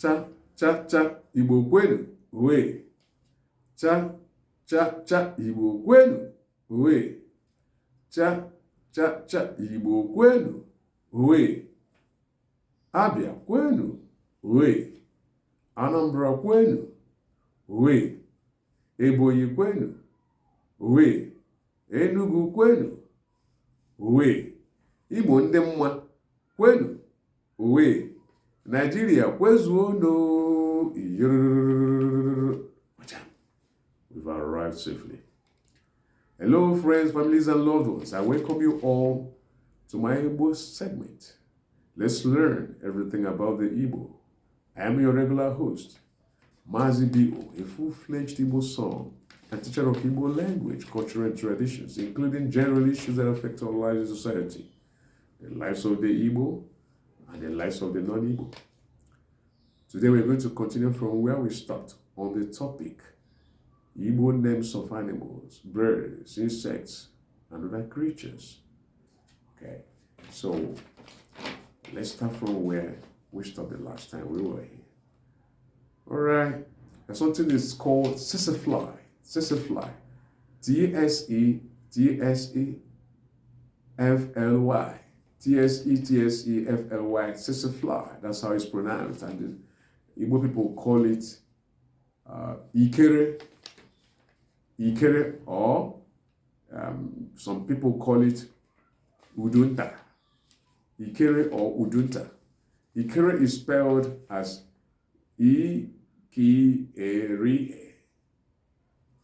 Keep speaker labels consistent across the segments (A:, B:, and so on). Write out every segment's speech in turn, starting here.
A: cha, cha, cha, Igbo kwenu, owe. Cha, cha, cha, Igbo kwenu, owe. Cha, cha, cha, Igbo kwenu, owe. Abia kwenu, owe. Anambra kwenu, owe. Ebonyi kwenu, owe. Enugu kwenu, owe. Igbo ndị mma kwenu, owe. Nigeria kwezuono. We've arrived safely. Hello friends, families and loved ones. I welcome you all to my Igbo segment. Let's learn everything about the Igbo. I am your regular host, Mazi B.O., a full-fledged Igbo song and teacher of Igbo language, culture and traditions, including general issues that affect our lives in society, the lives of the Igbo and the lives of the non-Igbo. Today we're going to continue from where we stopped on the topic, Igbo names of animals, birds, insects, and other creatures. Okay, so let's start from where we stopped the last time we were here. All right, there's something that's called tsetse-fly. Tsetse-fly. T-S-E-T-S-E-F-L-Y. T-S-E-T-S-E-F-L-Y. Tsetse-fly. That's how it's pronounced. And the Igbo people call it Ikere. Ikere, or some people call it Udunta. Ikere or Udunta. Ikere is spelled as I-K-E-R-E.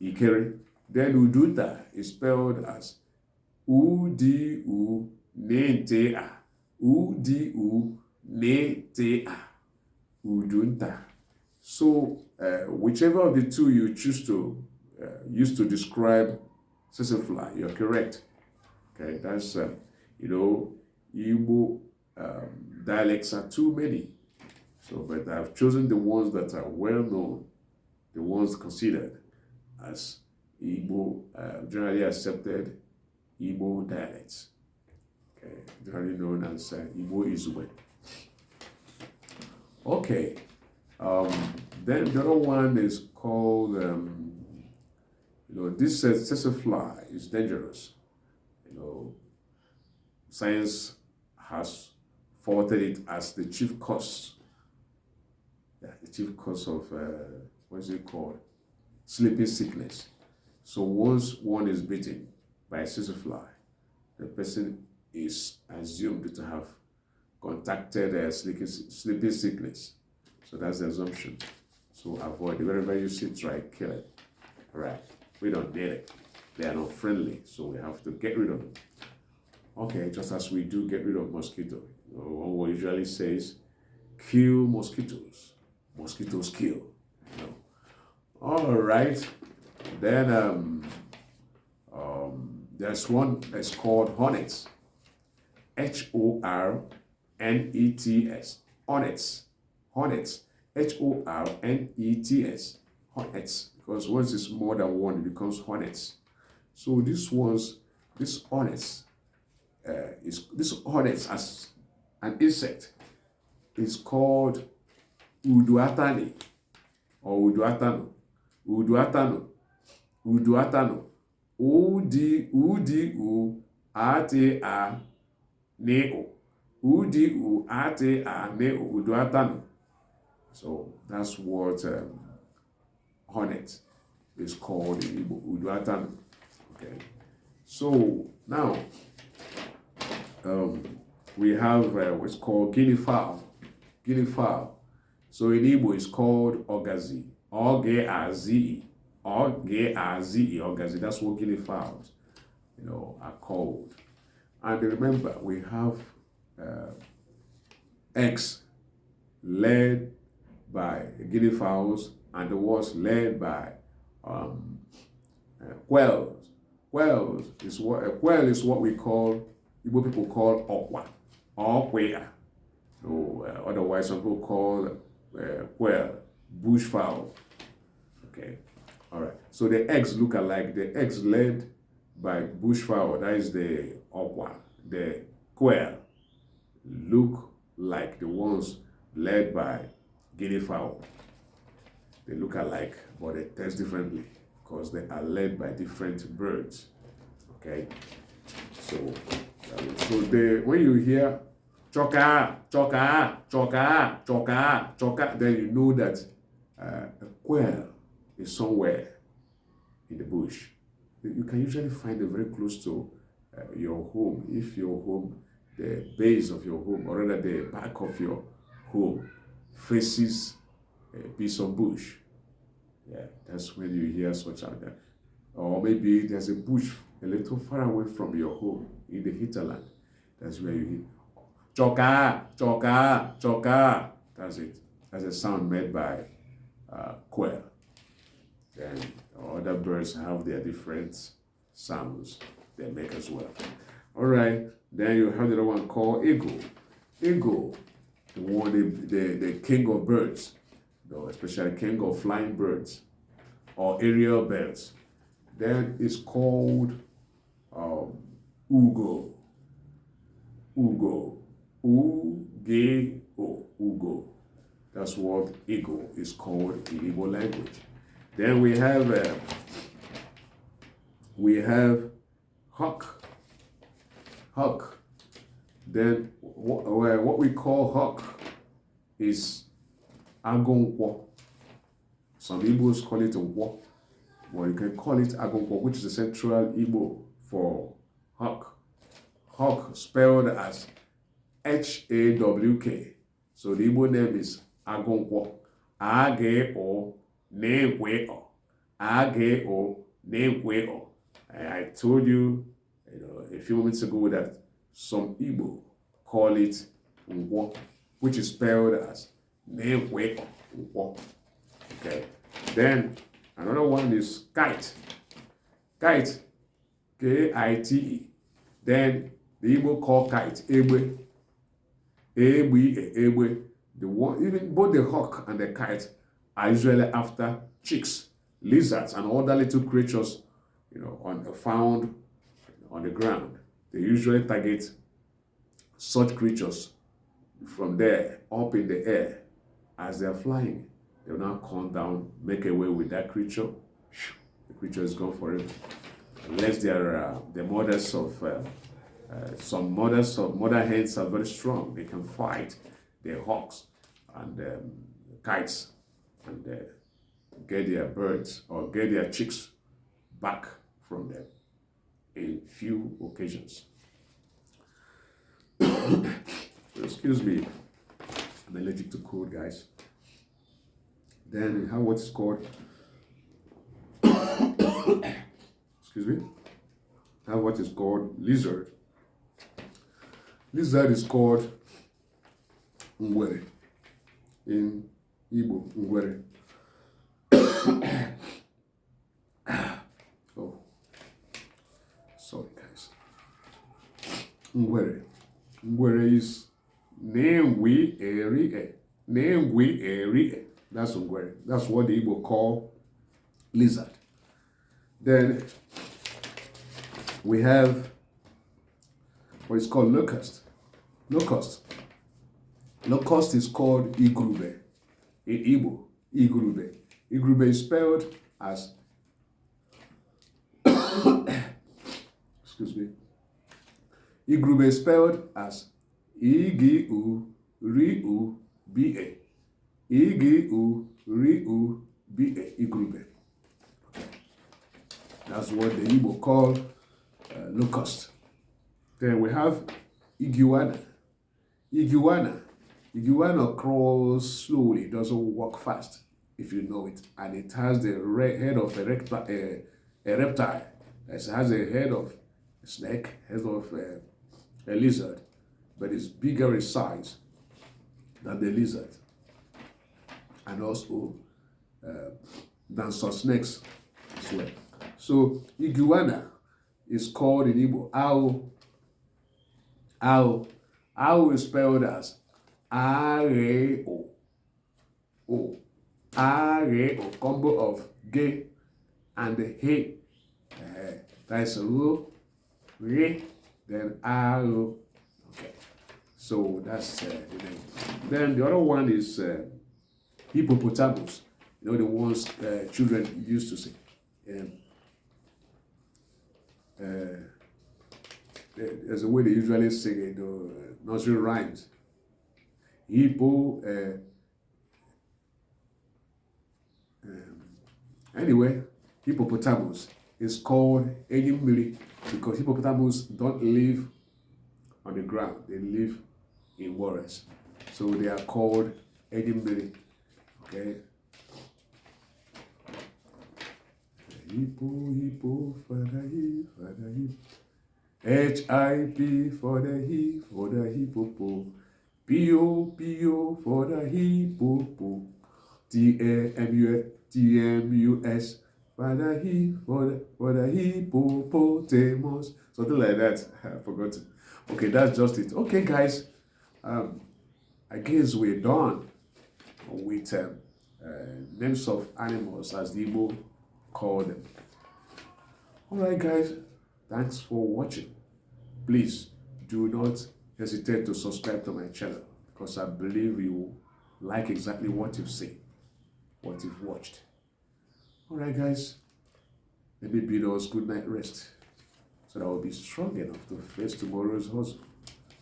A: Ikere. Then Udunta is spelled as U-D-U-N-T-A. U-D-U-N-T-A. Udunta. So, whichever of the two you choose to use to describe tsetse-fly, you're correct. Okay, that's, Igbo dialects are too many. So, but I've chosen the ones that are well known, the ones considered as Igbo, generally accepted Igbo dialects. Okay, generally known as Igbo Izwe. Okay, then the other one is called, this tsetse-fly is dangerous. Science has faulted it as the chief cause. Yeah, the chief cause of, what's it called? Sleeping sickness. So once one is bitten by a tsetse-fly, the person is assumed to have contacted sleeping sickness. So that's the assumption. So avoid it. Wherever you see, try kill it. All right. We don't need it. They are not friendly, so we have to get rid of them. Okay, just as we do get rid of mosquito. One usually says, kill mosquitoes. Mosquitoes kill. All right. Then there's one that's called hornets. H-O-R-N-E-T-S. Hornets. Hornets. H-O-R-N-E-T-S. Hornets. Because once it's more than one, it becomes hornets. So this hornets as an insect is called uduatani or uduatano. Uduatano. Uduatano. U-D-U-A-T-A-N-E-O. U-D-U-A-T-A-N-E-O. Uduatano. So that's what hornet is called in Igbo. Uduatano. Okay. So now we have what's called guinea fowl. Guinea fowl. So in Igbo it's called ogazi. O-G-A-Z-E. O-G-A-Z-E. Ogazi. That's what guinea fowls, are called. And remember, we have eggs laid by guinea fowls and the ones laid by quails. Quail is what we call, Igbo people call okwa or kwea. So otherwise some people call quail, bush fowl. Okay, all right. So the eggs look alike. The eggs laid by bush fowl, that is the okwa. The quail look like the ones laid by guinea fowl. They look alike, but they taste differently because they are led by different birds. Okay, so when you hear choka, choka, choka, choka, choka, then you know that a quail is somewhere in the bush. You can usually find it very close to your home. If your home, the base of your home, or rather the back of your home, faces a piece of bush, yeah, that's when you hear such out there. Or maybe there's a bush a little far away from your home in the hinterland. That's where you hear choka, choka, choka. That's it. That's a sound made by quail. Then other birds have their different sounds they make as well. All right. Then you have the other one called eagle. Eagle, the king of birds, especially king of flying birds or aerial birds. Then it's called ugo. Ugo. U-G-O. Ugo. That's what eagle is called in Igbo language. Then we have hawk. Hawk. Then what we call hawk is agonkwo. Some Igbos call it a wo, or you can call it agonkwo, which is the central Igbo for hawk. Hawk spelled as H-A-W-K. So the Igbo name is agonkwo. A-G-O. Negweo. A-G-O. Negweo. I told you, a few minutes ago that some Igbo call it Ngwo, which is spelled as Negweo. Ngwo. Okay. Then another one is kite. Kite. K-I-T-E. Then the Igbo call kite Egbe. Egbe. The one, even both the hawk and the kite are usually after chicks, lizards, and other little creatures, found on the ground. They usually target such creatures from there up in the air as they are flying. They will now come down, make away with that creature. The creature is gone forever. Unless they are the mothers of some mother hens are very strong. They can fight the hawks and kites and get their birds or get their chicks back from them in few occasions. Excuse me, I'm allergic to cold, guys. Then we have what's called excuse me. Have what is called lizard. Lizard is called ngwere in Igbo. Ngwere. Oh, sorry guys. Ngwere. Ngwere is Nengwi Eri. Nengwi Eri. That's ngwere. That's what the Igbo call lizard. Then we have what is called locust. Locust. Locust is called igrube in Igbo. Igrube. Igrube is spelled as excuse me. Igrube is spelled as I-G-U-R-U-B-A. I-G-U-R-U-B-A. Igrube. That's what the Igbo call locust. Then we have iguana. Iguana crawls slowly, doesn't walk fast, if you know it. And it has the head of a reptile. It has a head of a snake, head of a lizard, but it's bigger in size than the lizard. And also than some snakes as well. So iguana is called in Igbo owl. Owl is spelled as A-R-E-O. A-R-E-O, combo of ge and he. That's ro, re, then aro. Okay, so that's the name. Then the other one is hippopotamus. You know, the ones children used to sing. There's a way they usually sing it, nursery rhymes. Anyway, hippopotamus is called Enyimiri because hippopotamus don't live on the ground, they live in waters. So they are called Enyimiri. Okay. Hippo, father hip, father hip. H-I-P for the hippopo. P-O for the hippopo. T-A-M-U-S for the hippopotamus. Something like that. I forgot. Okay, that's just it. Okay, guys. I guess we're done with names of animals as the Igbo call them. Alright, guys. Thanks for watching. Please do not hesitate to subscribe to my channel because I believe you like exactly what you've seen, what you've watched. Alright, guys. Let me bid us good night rest so that I will be strong enough to face tomorrow's hustle.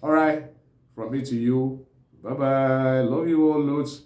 A: Alright, from me to you. Bye bye. Love you all loads.